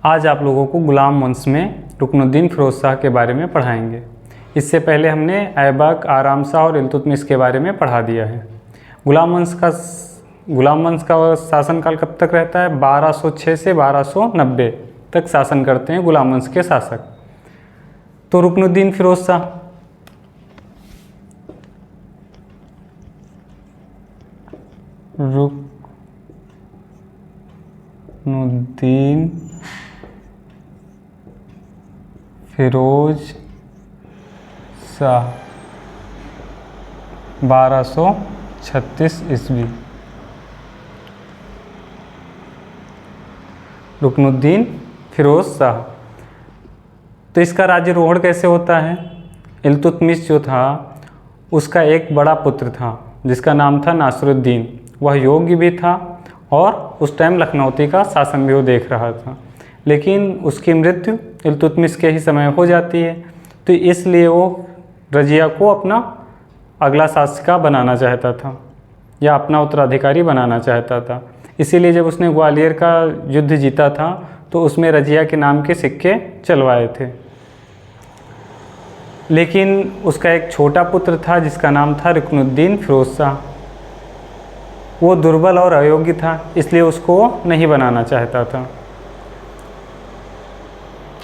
आज आप लोगों को गुलाम वंश में रुकनुद्दीन फिरोज़ शाह के बारे में पढ़ाएंगे। इससे पहले हमने ऐबक, आराम शाह और इल्तुतमिश के बारे में पढ़ा दिया है। गुलाम वंश का शासनकाल कब तक रहता है? 1206 से 1290 तक शासन करते हैं गुलाम वंश के शासक। तो रुकनुद्दीन फिरोज़ शाह रुकनुद्दीन फिरोज़ शाह 1236 ईस्वी। रुकनुद्दीन फिरोज़ शाह। तो इसका राज्यारोहण कैसे होता है? इल्तुतमिश जो था उसका एक बड़ा पुत्र था जिसका नाम था नासिरुद्दीन। वह योग्य भी था और उस टाइम लखनऊती का शासन भी वो देख रहा था, लेकिन उसकी मृत्यु इल्तुतमिश के ही समय हो जाती है। तो इसलिए वो रजिया को अपना अगला शासक बनाना चाहता था या अपना उत्तराधिकारी बनाना चाहता था। इसीलिए जब उसने ग्वालियर का युद्ध जीता था तो उसमें रजिया के नाम के सिक्के चलवाए थे। लेकिन उसका एक छोटा पुत्र था जिसका नाम था रुकनुद्दीन फिरोज़ शाह। वो दुर्बल और अयोग्य था, इसलिए उसको नहीं बनाना चाहता था।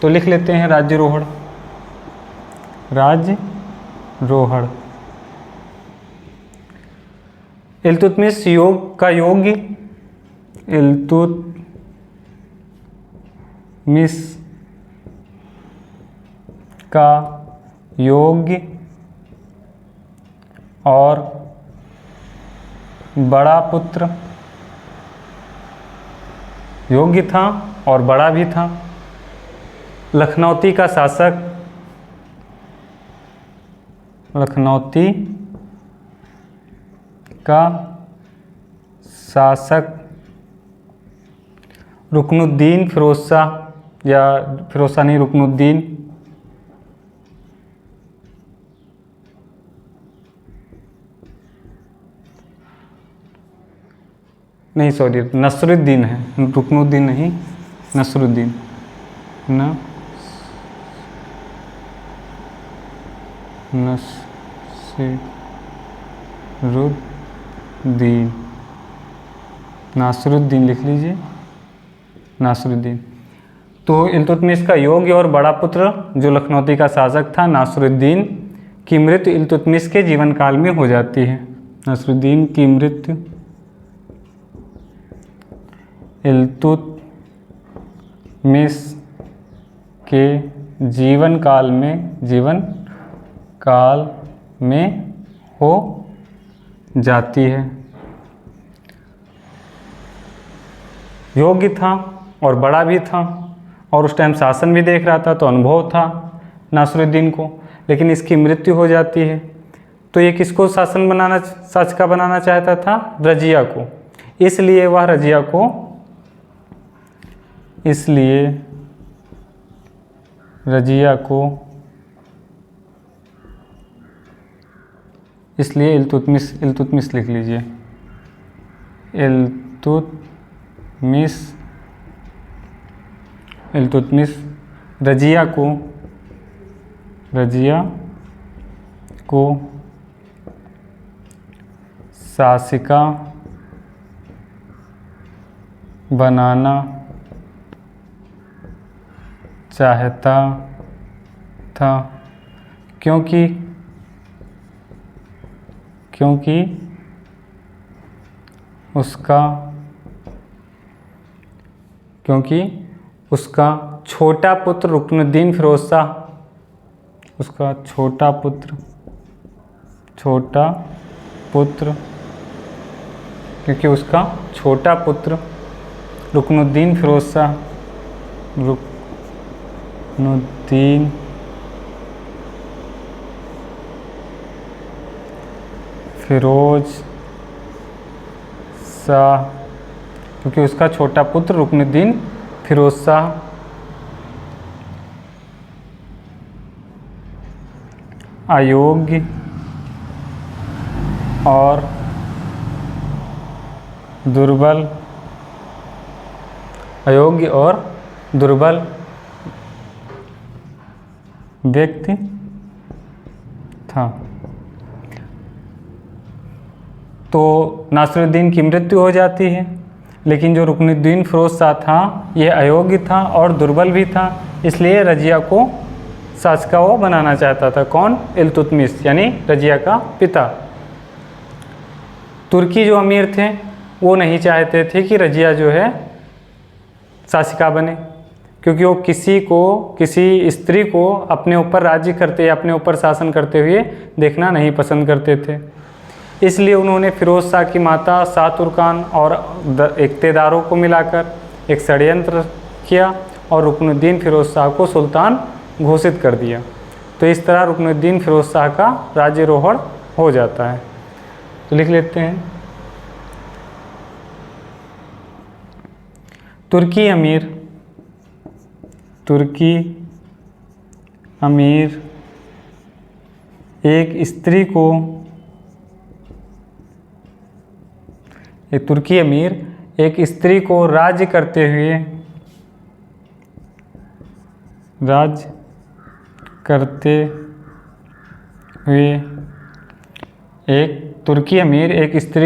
तो लिख लेते हैं राज्यारोहण। राज्यारोहण इल्तुतमिश का योग्य, इल्तुतमिश का योग्य और बड़ा पुत्र, योग्य था और बड़ा भी था, लखनऊती का शासक, लखनऊती का शासक रुकनुद्दीन फिरोज़ शाह, या फिरोज़ शाह नहीं, रुकनुद्दीन नहीं, सॉरी, नसरुद्दीन है, रुकनुद्दीन नहीं, नसरुद्दीन। नासिरुद्दीन लिख लीजिए, नासिरुद्दीन। तो इल्तुतमिश का योग्य और बड़ा पुत्र जो लखनऊती का शासक था नासिरुद्दीन की मृत्यु इल्तुतमिश के जीवन काल में हो जाती है। नासिरुद्दीन की मृत्यु इल्तुतमिश के जीवन काल में हो जाती है। योग्य था और बड़ा भी था और उस टाइम शासन भी देख रहा था, तो अनुभव था नासिरुद्दीन को, लेकिन इसकी मृत्यु हो जाती है। तो ये किसको शासक बनाना चाहता था? रजिया को। इसलिए वह रजिया को, इसलिए इल्तुतमिश लिख लीजिए। इल्तुतमिश रजिया को शासिका बनाना चाहता था, क्योंकि उसका छोटा पुत्र रुकनुद्दीन फिरोज़ शाह, उसका छोटा पुत्र क्योंकि उसका छोटा पुत्र रुकनुद्दीन फिरोज़ शाह, रुकनुद्दीन फिरोज़ शाह, क्योंकि उसका छोटा पुत्र रुकनुद्दीन फिरोज़ शाह अयोग्य और दुर्बल, अयोग्य और दुर्बल व्यक्ति था। तो नासिरुद्दीन की मृत्यु हो जाती है, लेकिन जो रुकनुद्दीन फिरोज शाह था ये अयोग्य था और दुर्बल भी था, इसलिए रजिया को शासका वो बनाना चाहता था। कौन? इल्तुतमिश, यानी रजिया का पिता। तुर्की जो अमीर थे वो नहीं चाहते थे कि रजिया जो है शासिका बने, क्योंकि वो किसी स्त्री को अपने ऊपर राज्य करते या अपने ऊपर शासन करते हुए देखना नहीं पसंद करते थे। इसलिए उन्होंने फिरोज शाह की माता शाह तुर्कान और इक़्तेदारों को मिलाकर एक षड्यंत्र किया और रुकनुद्दीन फिरोज शाह को सुल्तान घोषित कर दिया। तो इस तरह रुकनुद्दीन फिरोज शाह का राज्यारोहण हो जाता है। तो लिख लेते हैं, तुर्की अमीर एक स्त्री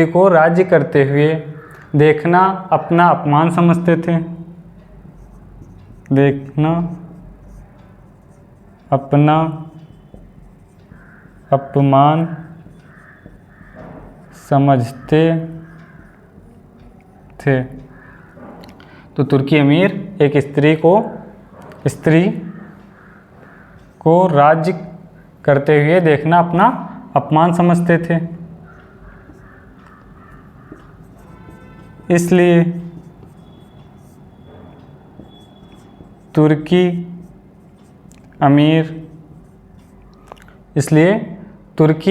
को राज्य करते हुए देखना अपना अपमान समझते थे। तो तुर्की अमीर एक स्त्री को राज्य करते हुए देखना अपना अपमान समझते थे। इसलिए तुर्की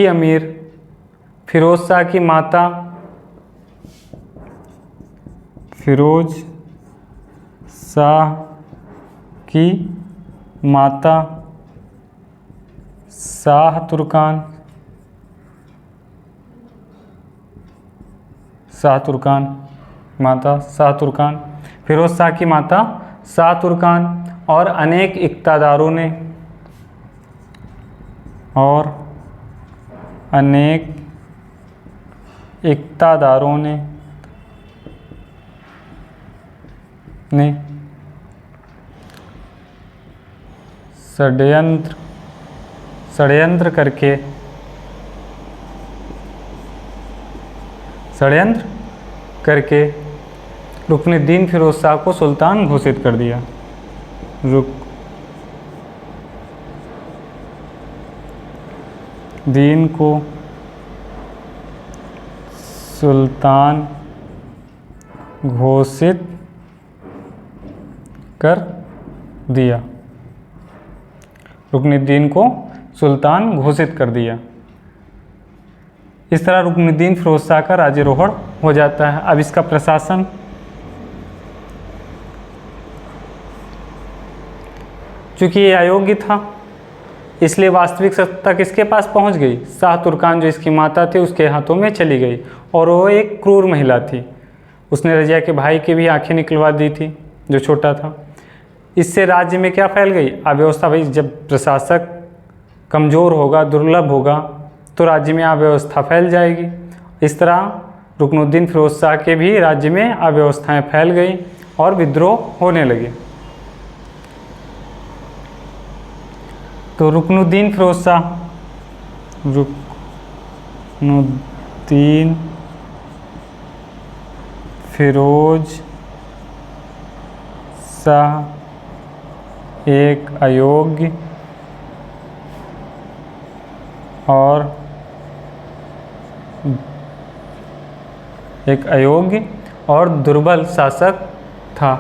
अमीर फिरोज शाह की माता शाह तुर्कान फिरोज शाह की माता शाह तुर्कान और अनेक इक़्तेदारों ने षड्यंत्र करके रुकनुद्दीन फिरोज शाह को सुल्तान घोषित कर दिया। रुकनुद्दीन को सुल्तान घोषित कर दिया। इस तरह रुकनुद्दीन फिरोज शाह का राज्यारोहण हो जाता है। अब इसका प्रशासन, चूँकि ये अयोग्य था इसलिए वास्तविक सत्ता किसके पास पहुंच गई? शाह तुर्कान जो इसकी माता थी उसके हाथों में चली गई, और वो एक क्रूर महिला थी। उसने रजिया के भाई की भी आंखें निकलवा दी थी जो छोटा था। इससे राज्य में क्या फैल गई? अव्यवस्था। भाई जब प्रशासक कमज़ोर होगा, दुर्लभ होगा, तो राज्य में अव्यवस्था फैल जाएगी। इस तरह रुकनुद्दीन फिरोज शाह के भी राज्य में अव्यवस्थाएं फैल गई और विद्रोह होने लगे। तो रुकनुद्दीन फिरोज शाह एक अयोग्य और दुर्बल शासक था।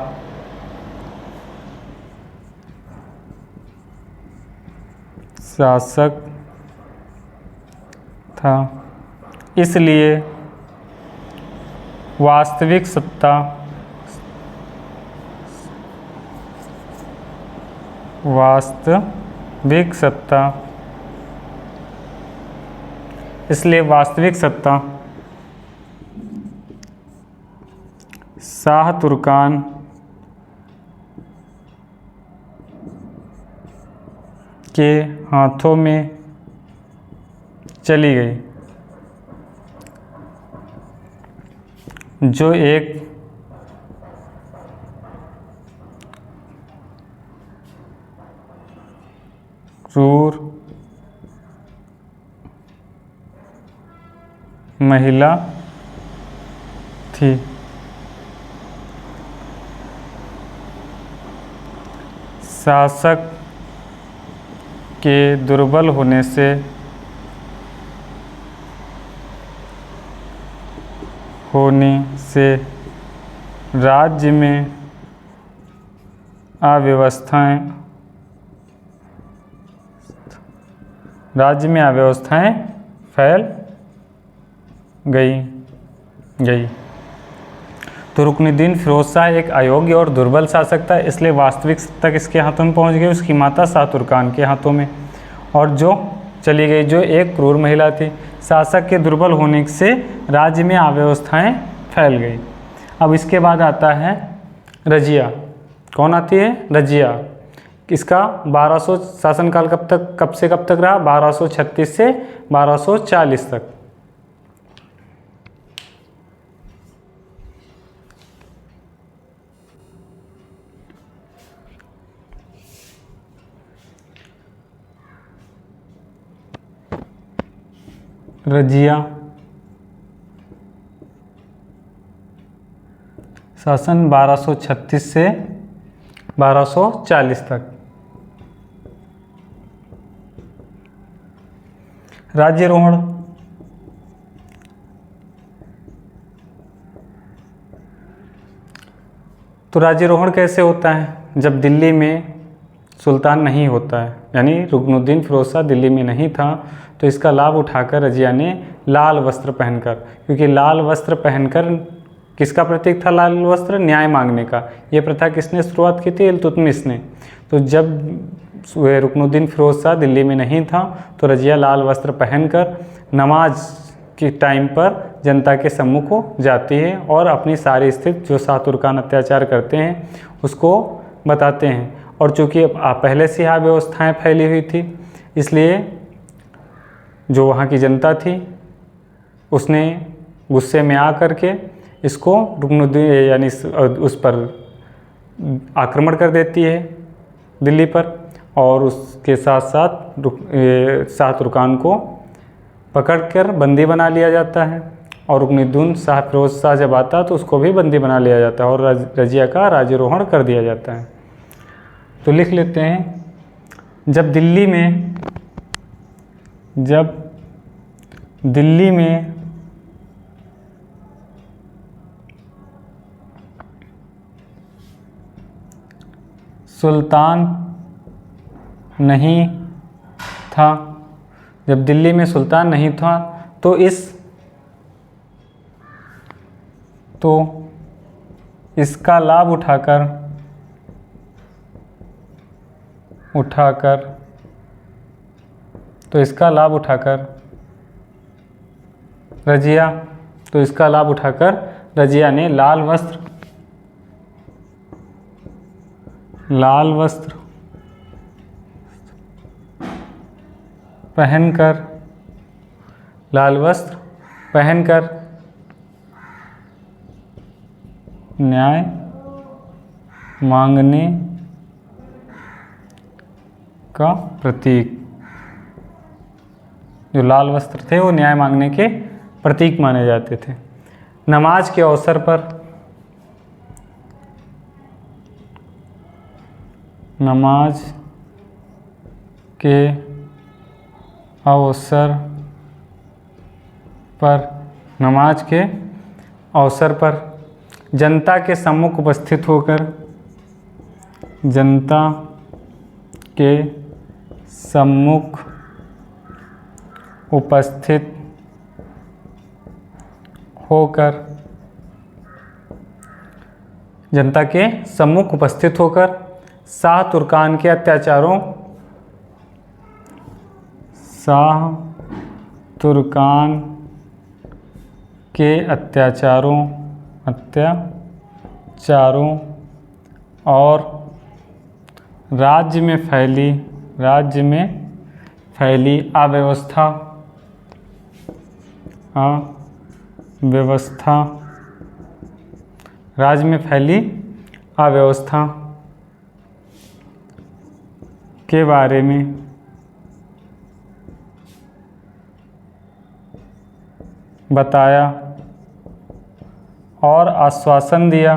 इसलिए वास्तविक सत्ता शाह तुर्कान के हाथों में चली गई, जो एक क्रूर महिला थी। शासक के दुर्बल होने से राज्य में अव्यवस्थाएं फैल गई। तो रुकनुद्दीन फिरोज शाह एक अयोग्य और दुर्बल शासक था, इसलिए वास्तविक सत्ता किसके हाथों में पहुंच गई? उसकी माता शाह तुर्कान के हाथों में, और जो चली गई, जो एक क्रूर महिला थी। शासक के दुर्बल होने से राज्य में अव्यवस्थाएं फैल गई। अब इसके बाद आता है रजिया। कौन आती है? रजिया। इसका 1200 शासनकाल कब से कब तक रहा? 1236 से 1240 तक। रजिया शासन 1236 से 1240 तक। राज्यारोहण। तो राज्यारोहण कैसे होता है? जब दिल्ली में सुल्तान नहीं होता है, यानी रुकनुद्दीन फिरोज शाह दिल्ली में नहीं था, तो इसका लाभ उठाकर रजिया ने लाल वस्त्र पहनकर, क्योंकि लाल वस्त्र पहनकर किसका प्रतीक था? लाल वस्त्र न्याय मांगने का। ये प्रथा किसने शुरुआत की थी? इल्तुतमिश ने। तो जब रुकनुद्दीन फिरोज शाह दिल्ली में नहीं था, तो रजिया लाल वस्त्र पहनकर नमाज के टाइम पर जनता के सम्मुख हो जाती है और अपनी सारी स्थिति जो शाह तुर्कान अत्याचार करते हैं उसको बताते हैं। और चूँकि पहले से यहाँ व्यवस्थाएँ फैली हुई थी, इसलिए जो वहाँ की जनता थी उसने गुस्से में आकर के इसको रुकनुद्दीन यानी उस पर आक्रमण कर देती है दिल्ली पर, और उसके साथ साथ शाह तुर्कान को पकड़कर बंदी बना लिया जाता है। और रुकनुद्दीन शाह फिरोज शाह जब आता है तो उसको भी बंदी बना लिया जाता है और रजिया का राज्यारोहण कर दिया जाता है। तो लिख लेते हैं, जब दिल्ली में सुल्तान नहीं था, जब दिल्ली में सुल्तान नहीं था, तो इसका लाभ उठाकर रजिया ने लाल वस्त्र पहनकर न्याय मांगने का प्रतीक, जो लाल वस्त्र थे वो न्याय मांगने के प्रतीक माने जाते थे। नमाज के अवसर पर जनता के सम्मुख उपस्थित होकर शाह तुर्कान के अत्याचारों और राज्य में फैली राज्य में फैली अव्यवस्था राज्य में फैली अव्यवस्था के बारे में बताया और आश्वासन दिया।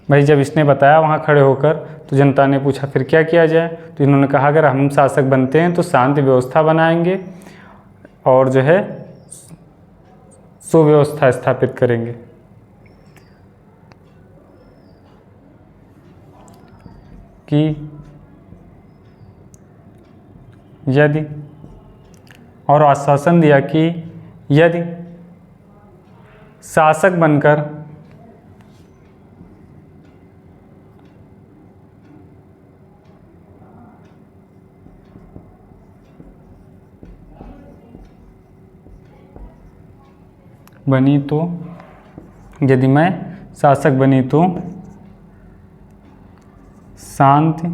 भाई जब इसने बताया वहाँ खड़े होकर तो जनता ने पूछा फिर क्या किया जाए, तो इन्होंने कहा अगर हम शासक बनते हैं तो शांति व्यवस्था बनाएंगे और जो है सुव्यवस्था स्थापित करेंगे। कि यदि और आश्वासन दिया कि यदि शासक बनकर बनी तो यदि मैं शासक बनी तो शांति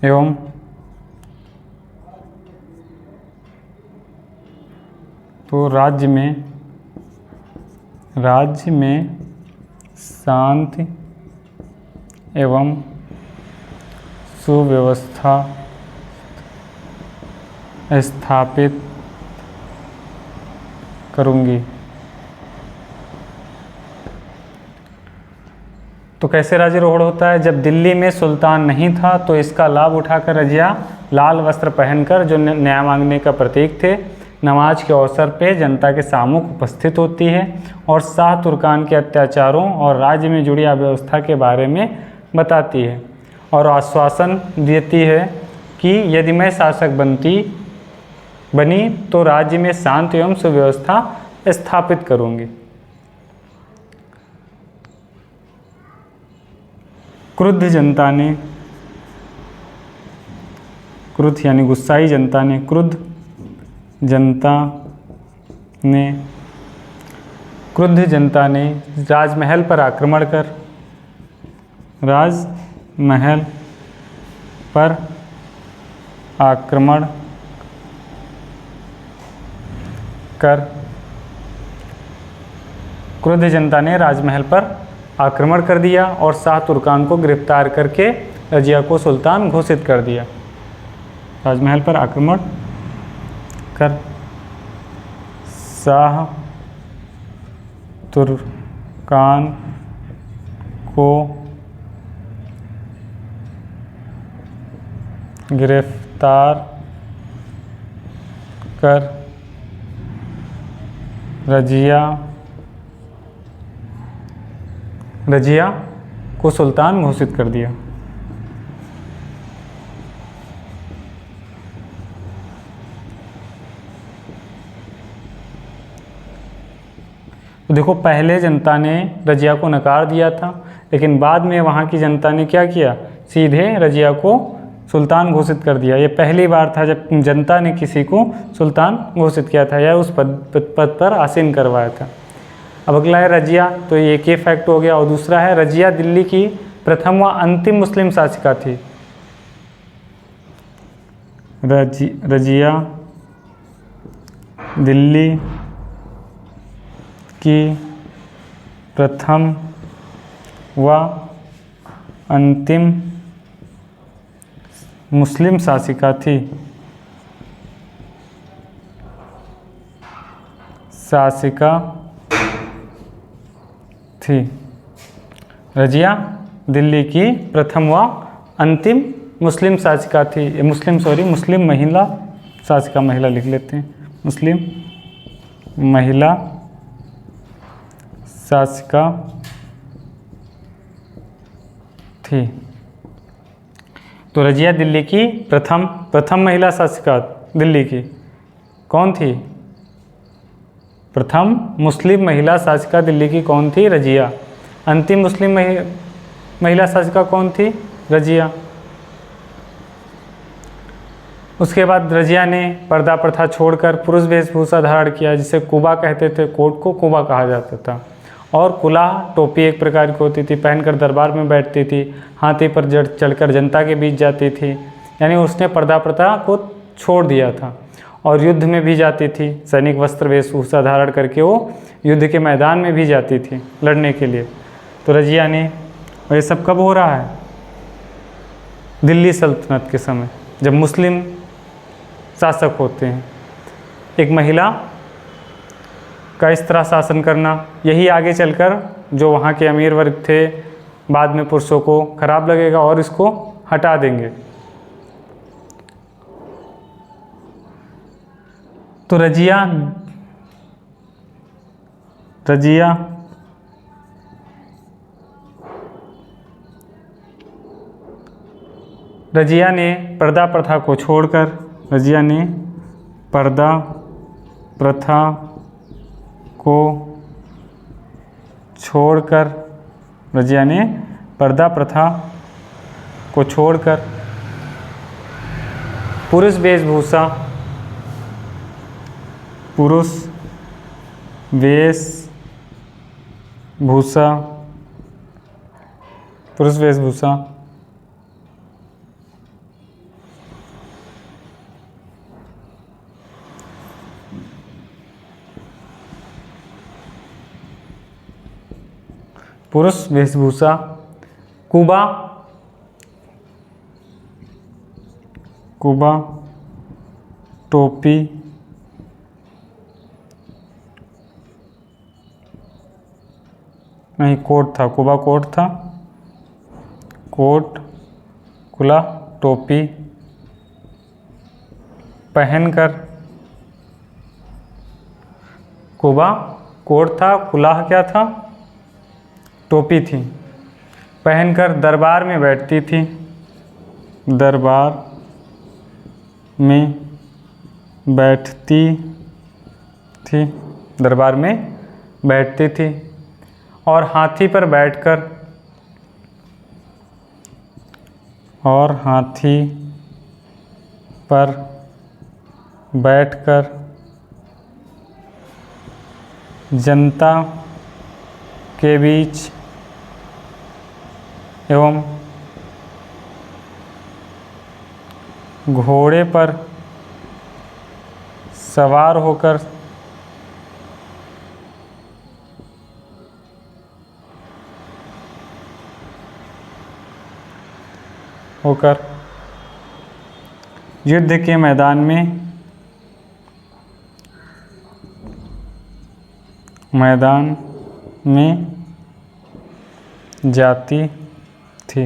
एवं तो राज्य में शांति एवं सुव्यवस्था स्थापित करूंगी। तो कैसे राज्यारोहण होता है? जब दिल्ली में सुल्तान नहीं था तो इसका लाभ उठाकर रजिया लाल वस्त्र पहनकर, जो न्याय मांगने का प्रतीक थे, नमाज के अवसर पे जनता के सामूहिक उपस्थित होती है और शाह तुर्कान के अत्याचारों और राज्य में जुड़ी अव्यवस्था के बारे में बताती है और आश्वासन देती है कि यदि मैं शासक बनी तो राज्य में शांति एवं सुव्यवस्था स्थापित करूंगी। क्रुद्ध जनता ने, क्रुद्ध यानी गुस्साई जनता ने, क्रुद्ध जनता ने राजमहल पर आक्रमण कर क्रुद्ध जनता ने राजमहल पर आक्रमण कर दिया और शाह तुर्कान को गिरफ्तार करके रजिया को सुल्तान घोषित कर दिया। राजमहल पर आक्रमण कर शाह तुर्कान को गिरफ्तार कर रजिया को सुल्तान घोषित कर दिया। तो देखो, पहले जनता ने रजिया को नकार दिया था, लेकिन बाद में वहाँ की जनता ने क्या किया, सीधे रजिया को सुल्तान घोषित कर दिया। ये पहली बार था जब जनता ने किसी को सुल्तान घोषित किया था या उस पद पर आसीन करवाया था। अब अगला है रजिया, तो ये एक फैक्ट हो गया। और दूसरा है रजिया दिल्ली की प्रथम व अंतिम मुस्लिम शासिका थी। रजिया दिल्ली की प्रथम व अंतिम मुस्लिम शासिका थी। रजिया दिल्ली की प्रथम व अंतिम मुस्लिम शासिका थी। मुस्लिम महिला शासिका, महिला लिख लेते हैं, मुस्लिम महिला शासिका थी। तो रजिया दिल्ली की प्रथम महिला शासिका दिल्ली की कौन थी? प्रथम मुस्लिम महिला शासिका दिल्ली की कौन थी? रजिया। अंतिम मुस्लिम महिला शासिका कौन थी? रजिया। उसके बाद रजिया ने पर्दा प्रथा छोड़कर पुरुष वेशभूषा धारण किया, जिसे कुबा कहते थे, कोट को कुबा कहा जाता था। और कुलाह टोपी एक प्रकार की होती थी, पहनकर दरबार में बैठती थी, हाथी पर चढ़कर जनता के बीच जाती थी। यानी उसने पर्दा प्रथा को छोड़ दिया था और युद्ध में भी जाती थी, सैनिक वस्त्र वेशभूषा धारण करके वो युद्ध के मैदान में भी जाती थी लड़ने के लिए। तो रजिया ने, और ये सब कब हो रहा है? दिल्ली सल्तनत के समय, जब मुस्लिम शासक होते हैं। एक महिला का इस तरह शासन करना, यही आगे चलकर जो वहाँ के अमीर वर्ग थे बाद में पुरुषों को खराब लगेगा और इसको हटा देंगे। तो रजिया ने पर्दा प्रथा को छोड़कर, रजिया ने पर्दा प्रथा को छोड़कर, रजिया ने पर्दा प्रथा को छोड़कर पुरुष वेशभूषा कुबा टोपी नहीं, कोट था, कुबा कोट था, कोट कुलाह टोपी पहनकर, कुबा कोट था, कुलाह क्या था? टोपी थी, पहनकर दरबार में बैठती थी, दरबार में बैठती थी और हाथी पर बैठकर जनता के बीच एवं घोड़े पर सवार होकर युद्ध के मैदान में जाती थी।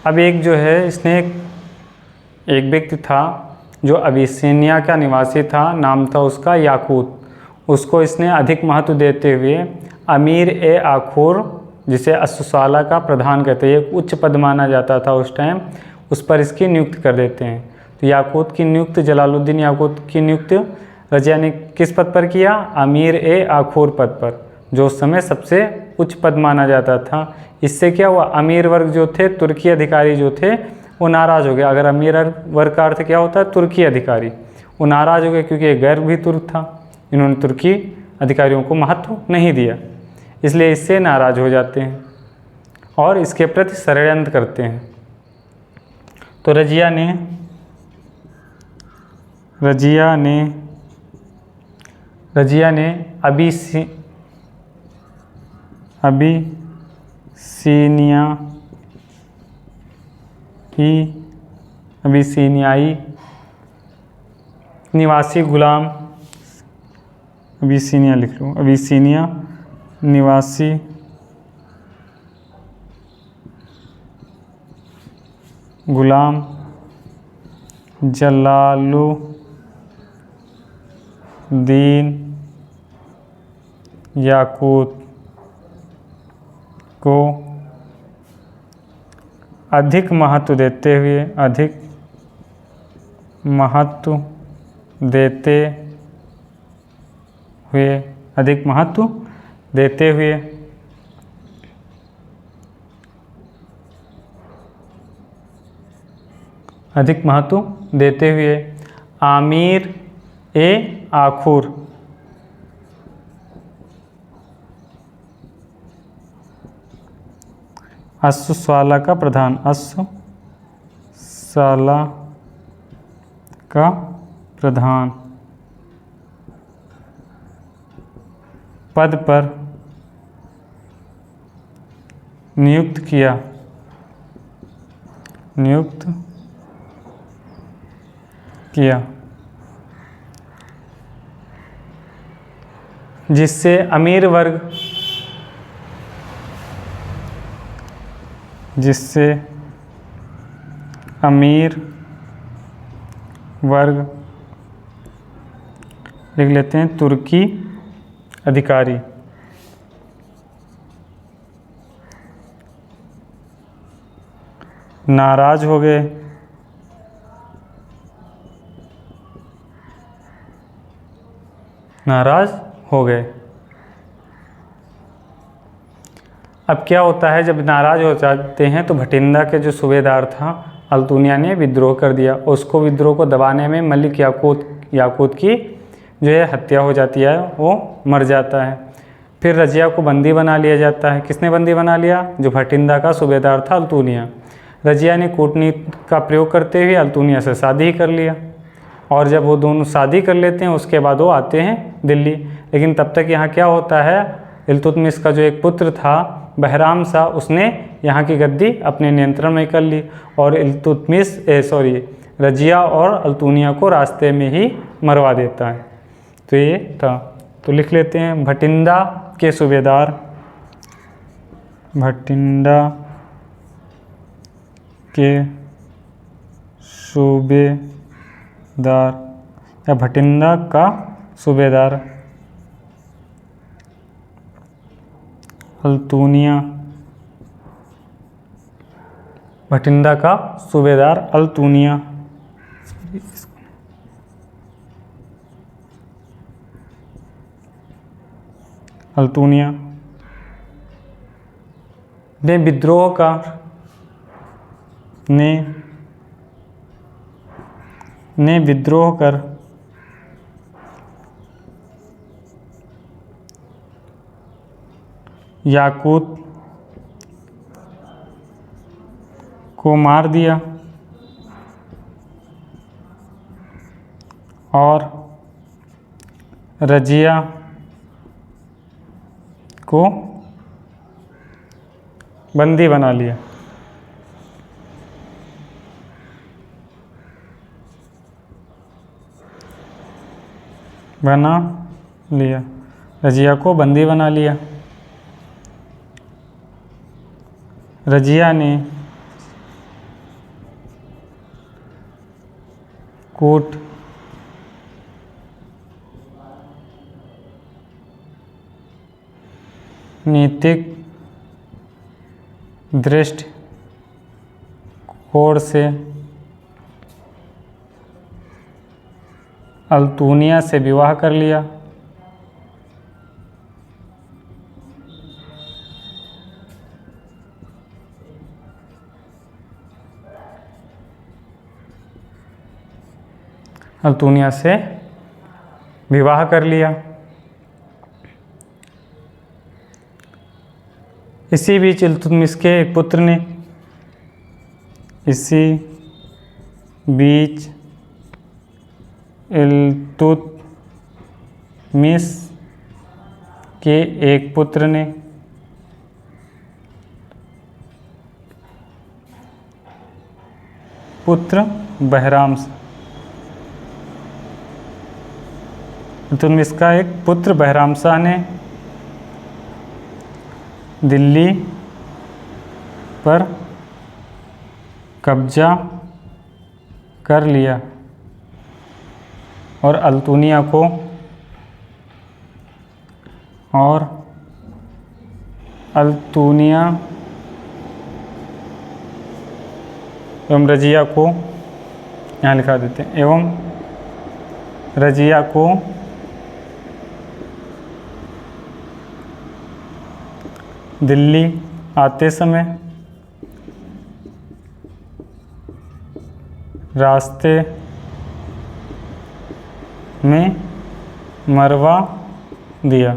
अब एक जो है, इसने एक व्यक्ति था जो अबिसिनिया का निवासी था, नाम था उसका याकूत। उसको इसने अधिक महत्व देते हुए अमीर ए आखुर, जिसे अस्सुसाला का प्रधान कहते हैं, एक उच्च पद माना जाता था उस टाइम, उस पर इसकी नियुक्त कर देते हैं। तो याकूत की नियुक्त, जलालुद्दीन याकूत की नियुक्त रजिया ने किस पद पर किया? अमीर ए आखुर पद पर, जो उस समय सबसे उच्च पद माना जाता था। इससे क्या हुआ? अमीर वर्ग जो थे, तुर्की अधिकारी जो थे, वो नाराज़ हो गए। अगर अमीर वर्ग का अर्थ क्या होता है? तुर्की अधिकारी। वो नाराज़ हो गए क्योंकि गैर भी तुर्क था, इन्होंने तुर्की अधिकारियों को महत्व नहीं दिया, इसलिए इससे नाराज़ हो जाते हैं और इसके प्रति षड्यंत्र करते हैं। तो रजिया ने अबिसिनियाई निवासी गुलाम, अबिसिनिया लिख लो, अबिसिनिया निवासी गुलाम जलालुद्दीन याकूत को अधिक महत्व देते हुए अधिक महत्व देते हुए। अधिक महत्व देते हुए आमीर ए आखुर अश्वशाला का प्रधान, अश्वशाला का प्रधान पद पर नियुक्त किया जिससे अमीर वर्ग लिख लेते हैं तुर्की अधिकारी नाराज हो गए। अब क्या होता है, जब नाराज हो जाते हैं तो भटिंडा के जो सूबेदार था अल्तुनिया ने विद्रोह कर दिया। उसको विद्रोह को दबाने में मलिक याकूत की जो है हत्या हो जाती है, वो मर जाता है। फिर रजिया को बंदी बना लिया जाता है। किसने बंदी बना लिया? जो भटिंडा का सूबेदार था अल्तुनिया। रजिया ने कूटनीति का प्रयोग करते हुए अल्तुनिया से शादी कर लिया, और जब वो दोनों शादी कर लेते हैं उसके बाद वो आते हैं दिल्ली। लेकिन तब तक यहाँ क्या होता है, इल्तुतमिश का जो एक पुत्र था बहराम शाह, उसने यहाँ की गद्दी अपने नियंत्रण में कर ली और रजिया और अल्तुनिया को रास्ते में ही मरवा देता है। तो ये था, तो लिख लेते हैं भटिंडा के सूबेदार, भटिंडा के सूबेदार या भटिंडा का सूबेदार अल्तुनिया, भटिंडा का सूबेदार अल्तुनिया ने विद्रोह कर याकूत को मार दिया और रजिया को बंदी बना लिया। रजिया को बंदी बना लिया। रजिया ने कूटनीतिक दृष्टिकोण से अल्तुनिया से विवाह कर लिया। अल्तुनिया से विवाह कर लिया। इसी बीच इल्तुतमिश के एक पुत्र ने पुत्र बहराम शाह, इल्तुतमिश का एक पुत्र बहराम शाह ने दिल्ली पर कब्जा कर लिया और अल्तुनिया एवं रजिया को यहाँ लिखा देते हैं, एवं रजिया को दिल्ली आते समय रास्ते में मरवा दिया।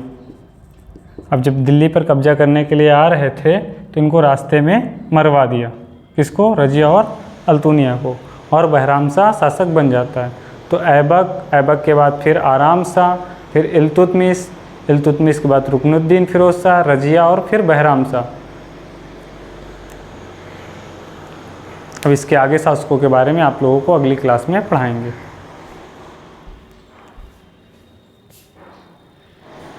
अब जब दिल्ली पर कब्जा करने के लिए आ रहे थे तो इनको रास्ते में मरवा दिया। किसको? रजिया और अल्तुनिया को। और बहराम शाह शासक बन जाता है। तो ऐबक, ऐबक के बाद फिर आराम शाह, फिर इल्तुतमिश, इल्तुतमिश के बाद रुकनुद्दीन फिरोज शाह, रजिया और फिर बहराम शाह। अब इसके आगे शासकों के बारे में आप लोगों को अगली क्लास में पढ़ाएंगे।